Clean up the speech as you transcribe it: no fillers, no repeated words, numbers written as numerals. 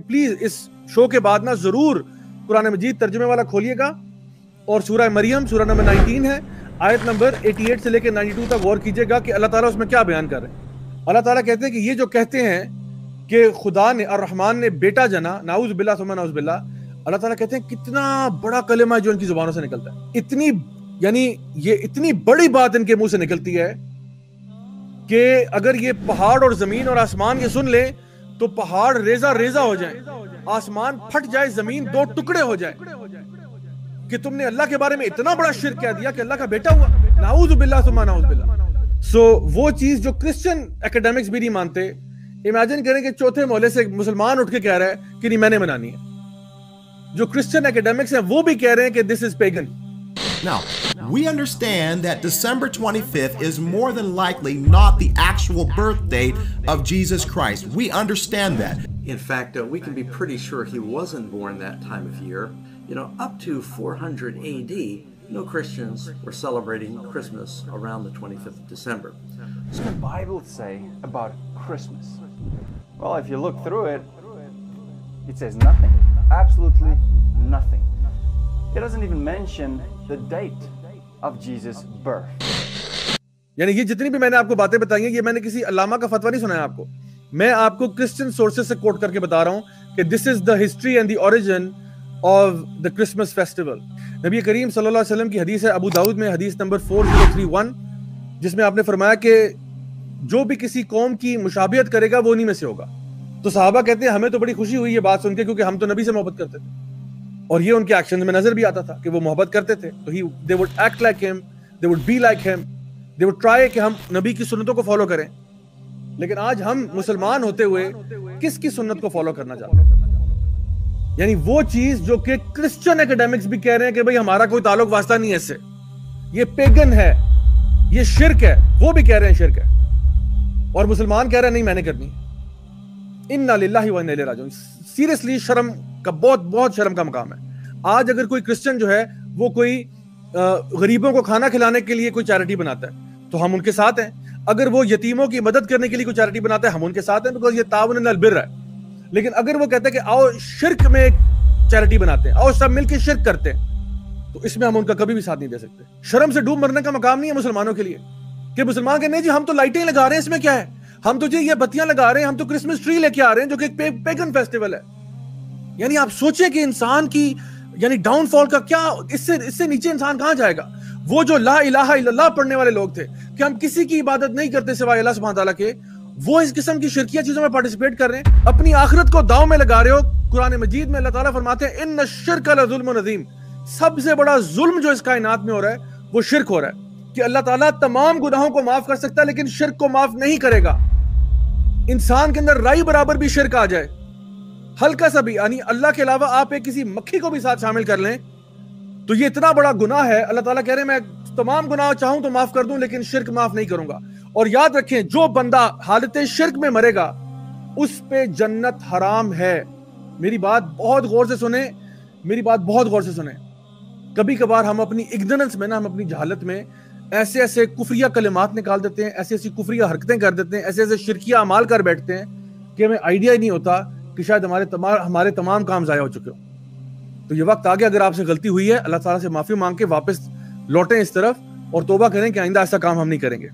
Please اس شو کے بعد نا ضرور قرآن مجید ترجمے والا کھولیے گا اور سورہ مریم سورہ نمبر 19 ہے آیت نمبر 88 سے لے کے 92 تک غور کیجیے گا کہ اللہ تعالیٰ اس میں کیا بیان کر رہے ہیں. اللہ تعالیٰ کہتے ہیں کہ یہ جو کہتے ہیں کہ خدا نے الرحمن نے بیٹا جنا، نعوذ باللہ ثم نعوذ باللہ، اللہ تعالیٰ کہتے ہیں کتنا بڑا کلمہ ہے جو ان کی زبانوں سے نکلتا ہے. اتنی یعنی یہ اتنی بڑی بات ان کے منہ سے نکلتی ہے کہ اگر یہ پہاڑ اور زمین اور آسمان یہ سن لیں تو پہاڑ ریزہ ریزہ ہو جائیں، آسمان پھٹ جائے، زمین دو ٹکڑے ہو جائے کہ تم نے اللہ کے بارے میں اتنا بڑا شرک کہہ دیا کہ اللہ کا بیٹا ہوا. نعوذ باللہ ثم نعوذ باللہ. سو وہ چیز جو کرسچن اکیڈیمکس بھی نہیں مانتے، امیجن کریں کہ چوتھے محلے سے ایک مسلمان اٹھ کے کہہ رہا ہے کہ نہیں میں نے منانی ہے. جو کرسچن اکیڈیمکس ہیں وہ بھی کہہ رہے ہیں کہ this is pagan. Now, we understand that December 25th is more than likely not the actual birth date of Jesus Christ. We understand that. In fact, we can be pretty sure he wasn't born that time of year. You know, up to 400 AD, no Christians were celebrating Christmas around the 25th of December. What does the Bible say about Christmas? Well, if you look through it, it says nothing. Absolutely nothing. It doesn't even mention the date of Jesus' birth. یعنی یہ جتنی بھی میں نے آپ کو باتیں بتائی ہیں یہ میں نے کسی علامہ کا فتویٰ نہیں سنایا آپ کو، میں آپ کو کرسچن سورسز سے کوٹ کر کے بتا رہا ہوں کہ this is the history and the origin of the Christmas festival. نبی کریم صلی اللہ علیہ وسلم کی حدیث ہے ابو داؤد میں حدیث نمبر 4031 جس میں آپ نے فرمایا کہ جو بھی کسی قوم کی مشابہت کرے گا وہ انہی میں سے ہوگا. تو صحابہ کہتے ہیں ہمیں تو بڑی خوشی ہوئی یہ بات سن کے کیونکہ ہم تو نبی سے محبت کرتے تھے اور یہ ان کے ایکشن میں نظر بھی آتا تھا کہ وہ محبت کرتے تھے. تو they would act like him, they would be like him, they would try کہ ہم نبی کی سنتوں کو فالو کریں. لیکن آج ہم مسلمان ہوتے ہوئے کس کی سنت کو فالو کرنا چاہتے ہیں؟ یعنی وہ چیز جو کہ کرسچن اکیڈیمکس بھی کہہ رہے ہیں کہ بھئی ہمارا کوئی تعلق واسطہ نہیں ہے اس سے، یہ پیگن ہے، یہ شرک ہے، وہ بھی کہہ رہے ہیں شرک ہے اور مسلمان کہہ رہے ہیں نہیں میں نے کرنی. انا للہ و انا الیہ راجعون. سیریسلی شرم کا بہت شرم کا مقام ہے. آج اگر کوئی کرسچن جو ہے وہ کوئی غریبوں کو کھانا کھلانے کے لیے کوئی چیریٹی بناتا ہے تو ہم ان کے ساتھ ہیں. اگر وہ یتیموں کی مدد کرنے کے لیے کوئی چیریٹی بناتا ہے ہم ان کے ساتھ ہیں بیکاز یہ تعاون علی البر ہے. لیکن اگر وہ کہتے ہیں کہ آؤ شرک میں ایک چیریٹی بناتے ہیں، آؤ سب مل کے شرک کرتے ہیں، تو اس میں ہم ان کا کبھی بھی ساتھ نہیں دے سکتے. شرم سے ڈوب مرنے کا مقام نہیں ہے مسلمانوں کے لیے کہ مسلمان کہ نہیں جی ہم تو لائٹیں لگا رہے ہیں، اس میں کیا ہے، ہم تو جی یہ بتیاں لگا رہے ہیں، ہم تو کرسمس ٹری لے کے آ رہے ہیں جو کہ ایک پیگن فیسٹیول ہے. یعنی آپ سوچیں کہ انسان کی یعنی ڈاؤن فال کا کیا، اس سے نیچے انسان کہاں جائے گا. وہ جو لا الہ الا اللہ پڑھنے والے لوگ تھے کہ ہم کسی کی عبادت نہیں کرتے سوائے اللہ سبحانہ تعالیٰ کے، وہ اس قسم کی شرکیہ چیزوں میں پارٹیسپیٹ کر رہے ہیں، اپنی آخرت کو داؤ میں لگا رہے ہو. قرآن مجید میں اللہ تعالیٰ فرماتے ہیں ان الشرک لظلم عظیم، سب سے بڑا ظلم جو اس کائنات میں ہو رہا ہے وہ شرک ہو رہا ہے کہ اللہ تعالیٰ تمام گناہوں کو معاف کر سکتا ہے لیکن شرک کو معاف نہیں کرے گا. انسان کے اندر رائی برابر بھی شرک آ جائے، ہلکا سا بھی، یعنی اللہ کے علاوہ آپ ایک کسی مکھی کو بھی ساتھ شامل کر لیں تو یہ اتنا بڑا گناہ ہے. اللہ تعالیٰ کہہ رہے ہیں میں تمام گناہ چاہوں تو معاف کر دوں لیکن شرک معاف نہیں کروں گا. اور یاد رکھیں جو بندہ حالت شرک میں مرے گا اس پہ جنت حرام ہے. میری بات بہت غور سے سنیں. کبھی کبھار ہم اپنی اگنورنس میں نا، ہم اپنی جہالت میں ایسے کفریہ کلمات نکال دیتے ہیں، ایسی کفریہ حرکتیں کر دیتے ہیں، ایسے شرکیہ اعمال کر بیٹھتے ہیں کہ ہمیں آئیڈیا ہی نہیں ہوتا کہ شاید ہمارے تمام کام ضائع ہو چکے ہوں. تو یہ وقت آگے اگر آپ سے غلطی ہوئی ہے اللہ تعالیٰ سے معافی مانگ کے واپس لوٹیں اس طرف اور توبہ کریں کہ آئندہ ایسا کام ہم نہیں کریں گے.